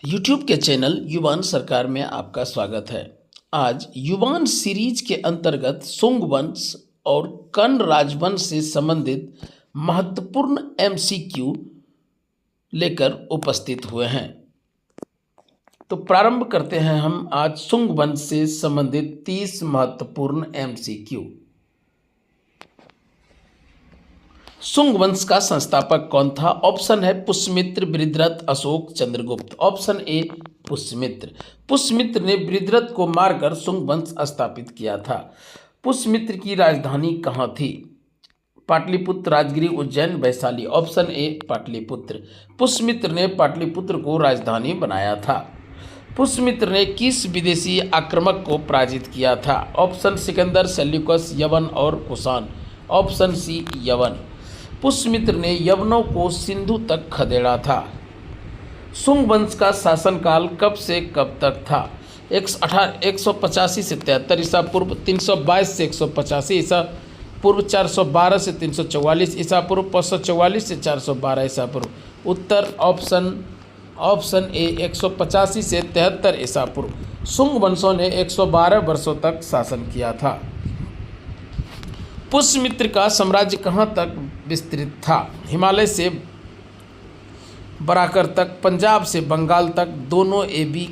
YouTube के channel युवान सरकार में आपका स्वागत है। आज युवान सीरीज के अंतर्गत सुंग वंश और कर्ण राजवंश से संबंधित महत्वपूर्ण एमसीक्यू लेकर उपस्थित हुए हैं। तो प्रारंभ करते हैं हम आज सुंग वंश से संबंधित 30 महत्वपूर्ण एमसीक्यू। सुंग वंश का संस्थापक कौन था? ऑप्शन है पुष्यमित्र, बृहद्रथ, अशोक, चंद्रगुप्त। Option A Pushyamitra. पुष्यमित्र ने बृहद्रथ को मारकर सुंग वंश स्थापित किया था। पुष्यमित्र की राजधानी कहाँ थी? पाटलिपुत्र, राजगिरी, उज्जैन, वैशाली। Option A Pataliputra. पुष्यमित्र ने पाटलिपुत्र को राजधानी बनाया था। पुष्यमित्र ने किस विदेशी आक्रमक को पराजित किया था? ऑप्शन सिकंदर, सेल्यूकस, यवन और कुषाण। ऑप्शन सी यवन। पुष्यमित्र ने यवनों को सिंधु तक खदेड़ा था। सुंग वंश का शासनकाल कब से कब तक था? 185 से 73 ईसा पूर्व, 322 से 185 ईसा पूर्व, 412 से 344 ईसा पूर्व, 544 से 412 ईसा पूर्व। उत्तर ऑप्शन ए 185 से 73 ईसा पूर्व। सुंग वंशों ने 112 वर्षों तक शासन किया था। पुष्यमित्र का साम्राज्य कहाँ तक विस्तृत था? हिमालय से बराकर तक, पंजाब से बंगाल तक, दोनों ए बी,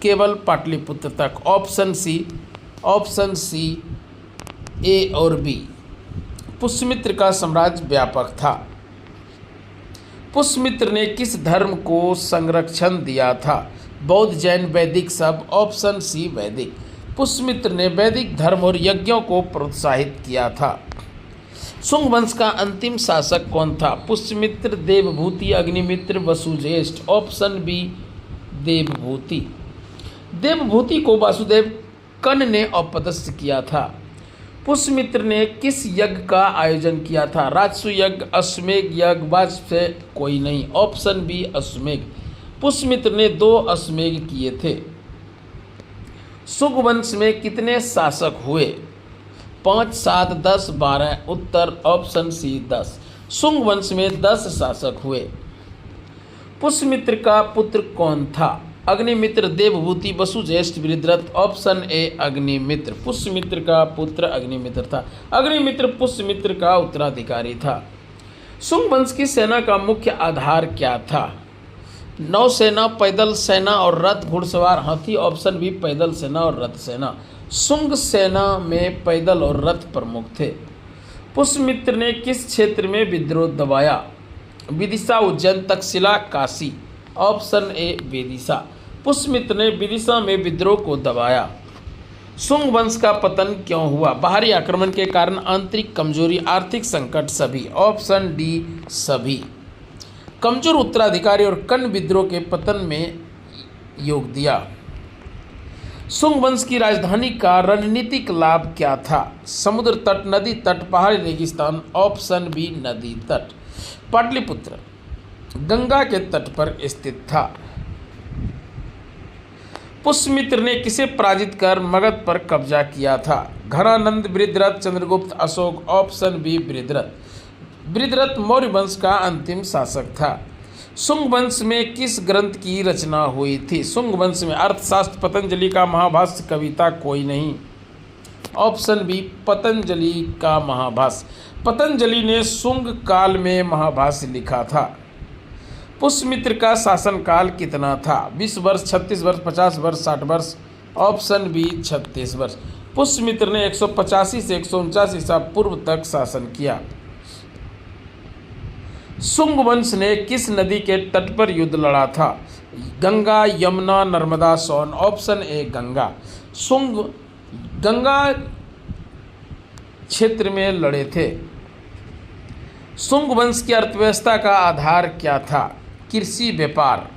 केवल पाटलिपुत्र तक। ऑप्शन सी ए और बी। पुष्यमित्र का साम्राज्य व्यापक था। पुष्यमित्र ने किस धर्म को संरक्षण दिया था? बौद्ध, जैन, वैदिक, सब। ऑप्शन सी वैदिक। पुष्यमित्र ने वैदिक धर्म और यज्ञों को प्रोत्साहित किया था। सुंग वंश का अंतिम शासक कौन था? पुष्यमित्र, देवभूति, अग्निमित्र, वसुज्येष्ठ। Option B Devabhuti. देवभूति को वासुदेव कर्ण ने अपदस्थ किया था। पुष्यमित्र ने किस यज्ञ का आयोजन किया था? राजसु यज्ञ, अश्वमेध यज्ञ, वाजपेय कोई नहीं। ऑप्शन बी अश्वमेध। पुष्यमित्र ने 2 अश्वमेध किए थे। सुंग वंश में कितने शासक हुए? 5, 7, 10, 12। उत्तर ऑप्शन सी 10। सुंग वंश में 10 शासक हुए। पुष्यमित्र का पुत्र कौन था? अग्निमित्र, देवभूति, वसुज्येष्ठ, बृहद्रथ। Option A Agnimitra. पुष्यमित्र का पुत्र अग्निमित्र था। अग्निमित्र पुष्यमित्र का उत्तराधिकारी था। सुंग वंश की सेना का मुख्य आधार क्या था? नौसेना, पैदल सेना और रथ, घुड़सवार, हाथी। ऑप्शन बी पैदल सेना और रथ सेना। सुंग सेना में पैदल और रथ प्रमुख थे। पुष्यमित्र ने किस क्षेत्र में विद्रोह दबाया? विदिशा, उज्जैन, तक्षशिला, काशी। Option A Vidisha. पुष्यमित्र ने विदिशा में विद्रोह को दबाया। सुंग वंश का पतन क्यों हुआ? बाहरी आक्रमण के कारण, आंतरिक कमजोरी, आर्थिक संकट, सभी। ऑप्शन डी सभी। कमजोर उत्तराधिकारी और कर्ण विद्रोह के पतन में योग दिया। सुंग वंश की राजधानी का रणनीतिक लाभ क्या था? समुद्र तट, नदी तट, पहाड़ी रेगिस्तान। ऑप्शन बी नदी तट। पाटलिपुत्र गंगा के तट पर स्थित था। पुष्यमित्र ने किसे पराजित कर मगध पर कब्जा किया था? घनानंद, बृहद्रथ, चंद्रगुप्त, अशोक। Option B Brihadratha. बृहद्रथ मौर्य वंश का अंतिम शासक था। सुंग वंश में किस ग्रंथ की रचना हुई थी? सुंग वंश में अर्थशास्त्र, पतंजलि का महाभाष्य, कविता कोई नहीं। ऑप्शन बी पतंजलि का महाभाष्य। पतंजलि ने सुंग काल में महाभाष्य लिखा था। पुष्यमित्र का शासनकाल कितना था? 20 वर्ष, 36 वर्ष, 50 वर्ष, 60 वर्ष। ऑप्शन बी 36 वर्ष। पुष्यमित्र ने 185 से 149 ईसा पूर्व तक शासन किया। सुंग वंश ने किस नदी के तट पर युद्ध लड़ा था? गंगा, यमुना, नर्मदा, सोन। Option A Ganga. सुंग गंगा क्षेत्र में लड़े थे। सुंग वंश की अर्थव्यवस्था का आधार क्या था? कृषि, व्यापार।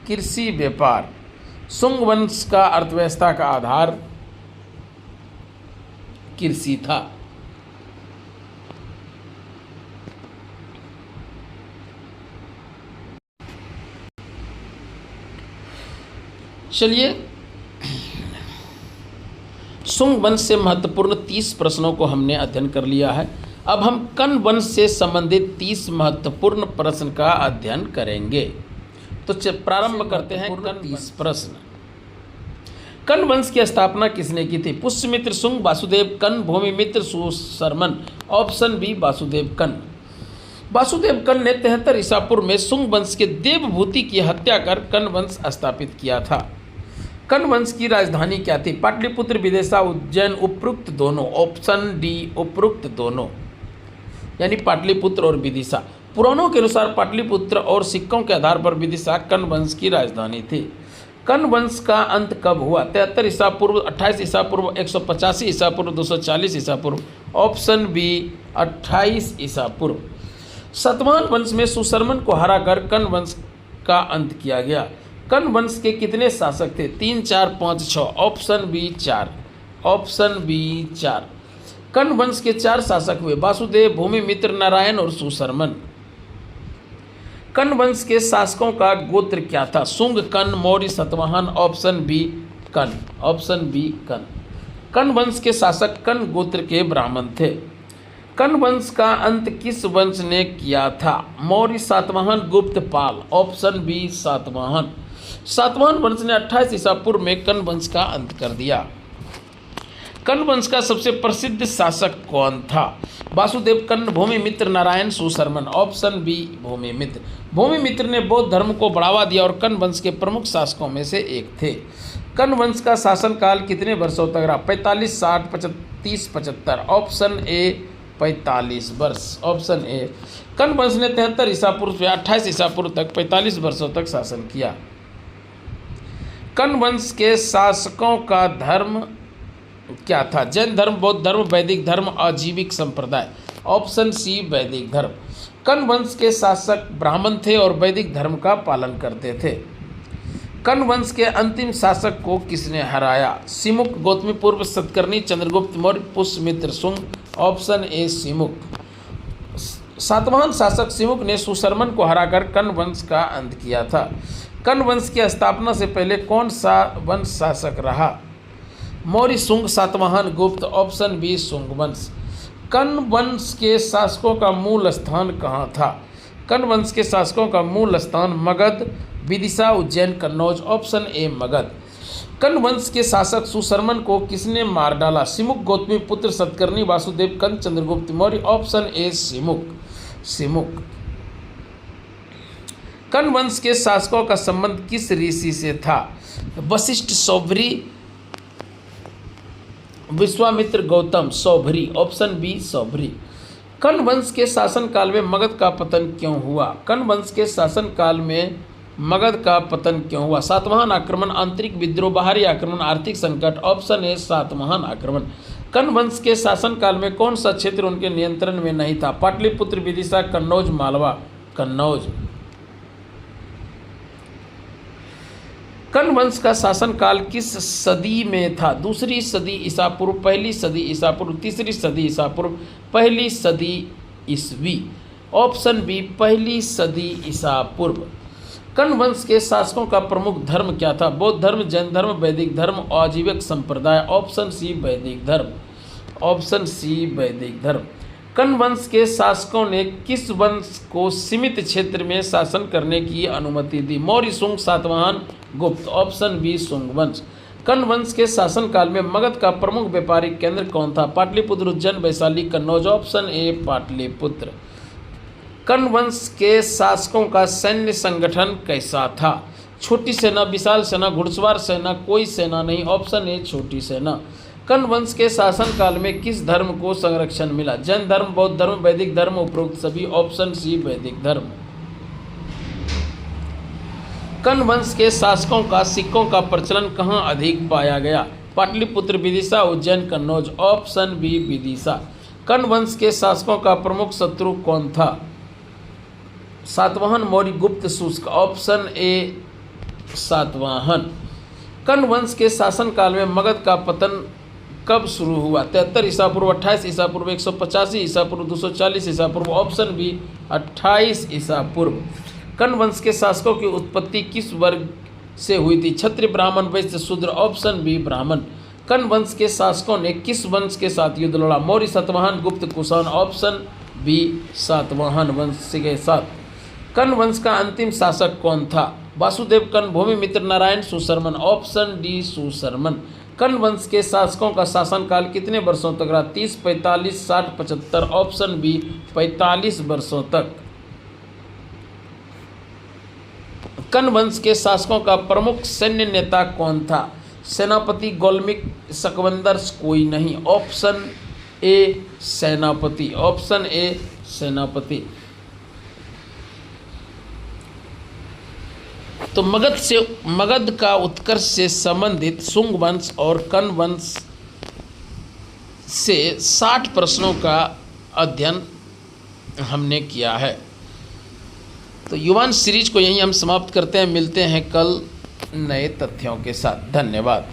कृषि, व्यापार। सुंग वंश का अर्थव्यवस्था का आधार कृषि था। चलिए, सुंग वंश से महत्वपूर्ण 30 प्रश्नों को हमने अध्ययन कर लिया है। अब हम कर्ण वंश से संबंधित 30 महत्वपूर्ण प्रश्न का अध्ययन करेंगे। तो प्रारंभ करते हैं 30 प्रश्न। कण्व वंश की स्थापना किसने की थी? पुष्यमित्र, शुंग, वासुदेव कण्व, भूमिमित्र, सुशर्मन। Option B Vasudeva Kanva. वासुदेव कण्व ने 73 ईसा पूर्व में शुंग वंश के देवभूति की हत्या कर कण्व वंश स्थापित किया था। कण्व वंश की राजधानी क्या थी? पाटलिपुत्र, विदिशा, उज्जैन, उपरोक्त दोनों। ऑप्शन डी उपरोक्त दोनों, यानी पाटलिपुत्र और विदिशा। पुराणों के अनुसार पाटलिपुत्र और सिक्कों के आधार पर विदिशा कण्व वंश की राजधानी थी। कण्व वंश का अंत कब हुआ? 73 ईसा पूर्व, 28 ईसा पूर्व, 185 ईसा पूर्व, 240 ईसा पूर्व। ऑप्शन बी 28 ईसा पूर्व। सातवाहन वंश में सुशर्मन को हराकर कण्व वंश का अंत किया गया। कण्व वंश के कितने शासक थे? 3, 4, 5, 6। Option B 4। Option B 4। Kanva वंश के 4 शासक हुए, वासुदेव, भूमिमित्र, नारायण और सुशर्मन। कण्व वंश के शासकों का गोत्र क्या था? Shunga, Kanva, Maurya, Satavahana. Option B Kanva. Option B Kanva. Kanva वंश के शासक कण्व गोत्र के ब्राह्मण थे। कण्व वंश का अंत किस वंश ने किया था? मौर्य, सातवाहन, गुप्त, पाल। Option B Satavahana. सातवाहन वंश ने 28 ईसा पूर्व में कण्व वंश का अंत कर दिया। कण्व वंश का सबसे प्रसिद्ध शासक कौन था? वासुदेव कण्व, भूमिमित्र, नारायण, सुशर्मन। Option B Bhumimitra. भूमिमित्र ने बौद्ध धर्म को बढ़ावा दिया और कण्व वंश के प्रमुख शासकों में से एक थे। कण्व वंश का शासनकाल कितने वर्षों तक रहा? 45, 60, 35, 75। ऑप्शन ए 45 वर्ष। Option A. कण्व वंश ने 73 ईसा पूर्व से 28 ईसा पूर्व तक 45 वर्षों तक शासन किया। कण्व वंश के शासकों का धर्म क्या था? जैन धर्म, बौद्ध धर्म, वैदिक धर्म, आजीविक संप्रदाय। ऑप्शन सी वैदिक धर्म। कण्व वंश के शासक ब्राह्मण थे और वैदिक धर्म का पालन करते थे। कण्व वंश के अंतिम शासक को किसने हराया? सिमुक, गौतमीपुत्र, सतकर्णी, चंद्रगुप्त मौर्य, पुष्यमित्र, शुंग। Option A Simuka. सातवाहन शासक सिमुक ने सुशर्मन को हराकर कण्व वंश का अंत किया था। कण्व वंश की स्थापना से पहले कौन सा वंश शासक रहा? मौर्य, शुंग, सातवाहन, गुप्त। ऑप्शन बी शुंग वंश। कण्व वंश के शासकों का मूल स्थान कहाँ था? कण्व वंश के शासकों का मूल स्थान मगध, विदिशा, उज्जैन, कन्नौज। Option A Magadha. कण्व वंश के शासक सुशर्मन को किसने मार डाला? सिमुक, गौतमीपुत्र, सतकर्णी, वासुदेव कण्व, चंद्रगुप्त मौर्य। Option A Simuka. सिमुक। कण्व वंश के शासकों का संबंध किस ऋषि से था? वशिष्ठ, सौभरी, विश्वामित्र, गौतम। सौभरी। Option B Saubhari. कण्व वंश के शासनकाल में मगध का पतन क्यों हुआ? कण्व वंश के शासनकाल में मगध का पतन क्यों हुआ? सातवाहन आक्रमण, आंतरिक विद्रोह, बाहरी आक्रमण, आर्थिक संकट। ऑप्शन ए सातवाहन आक्रमण। कण्व वंश के शासनकाल में कौन सा क्षेत्र उनके नियंत्रण में नहीं था? पाटलिपुत्र, विदिशा, कन्नौज, मालवा। कन्नौज। कण्व वंश का शासनकाल किस सदी में था? 2री सदी ईसा पूर्व, 1ली सदी ईसा पूर्व, 3री सदी ईसा पूर्व, 1ली सदी ईसवी। ऑप्शन बी 1ली सदी ईसा पूर्व। कण्व वंश के शासकों का प्रमुख धर्म क्या था? बौद्ध धर्म, जैन धर्म, वैदिक धर्म, आजीविक संप्रदाय। ऑप्शन सी वैदिक धर्म। ऑप्शन सी वैदिक धर्म। कण्व वंश के शासकों ने किस वंश को सीमित क्षेत्र में शासन करने की अनुमति दी? मौर्य, शुंग, सातवाहन, गुप्त। ऑप्शन बी शुंग वंश। कण्व वंश के शासनकाल में मगध का प्रमुख व्यापारिक केंद्र कौन था? पाटलिपुत्र, उज्जैन, वैशाली, कन्नौज। Option A Pataliputra. कण्व वंश के शासकों का सैन्य संगठन कैसा था? छोटी सेना, विशाल सेना, घुड़सवार सेना, कोई सेना नहीं। ऑप्शन ए छोटी सेना। कण्व वंश के शासनकाल में किस धर्म को संरक्षण मिला? जैन धर्म, बौद्ध धर्म, वैदिक धर्म, उपरोक्त सभी। ऑप्शन सी वैदिक धर्म। कण्व वंश के शासकों का सिक्कों का प्रचलन कहाँ अधिक पाया गया? पाटलिपुत्र, विदिशा, उज्जैन, कन्नौज। Option B Vidisha. कण्व वंश के शासकों का प्रमुख शत्रु कौन था? सातवाहन, मौर्य, गुप्त, शुंग। Option A Satavahana. कण्व वंश के शासनकाल में मगध का पतन कब शुरू हुआ? 73 ईसा पूर्व, 28 ईसा पूर्व, 185 ईसा पूर्व, 240 ईसा पूर्व। ऑप्शन बी 28 ईसा पूर्व। कण्व वंश के शासकों की उत्पत्ति किस वर्ग से हुई थी? क्षत्रिय, ब्राह्मण, वैश्य, शूद्र। ऑप्शन बी ब्राह्मण। कण्व वंश के शासकों ने किस वंश के साथ युद्ध लड़ा? मौर्य, सातवाहन, गुप्त, कुषाण। ऑप्शन बी सातवाहन वंश के साथ। कण्व वंश का अंतिम शासक कौन था? वासुदेव कर्ण, भूमिमित्र, नारायण, सुशर्मन। Option D Susharman. कर्ण वंश के शासकों का शासनकाल कितने वर्षों तक रहा? 30, 45, 60, 75। ऑप्शन बी 45 वर्षों तक। कर्ण वंश के शासकों का प्रमुख सैन्य नेता कौन था? सेनापति, गोल्मिक, सकवंदर, कोई नहीं। ऑप्शन ए सेनापति। ऑप्शन ए सेनापति। तो मगध का उत्कर्ष से संबंधित शुंग वंश और कर्ण वंश से 60 प्रश्नों का अध्ययन हमने किया है। तो युवान सीरीज को यहीं हम समाप्त करते हैं। मिलते हैं कल नए तथ्यों के साथ। धन्यवाद।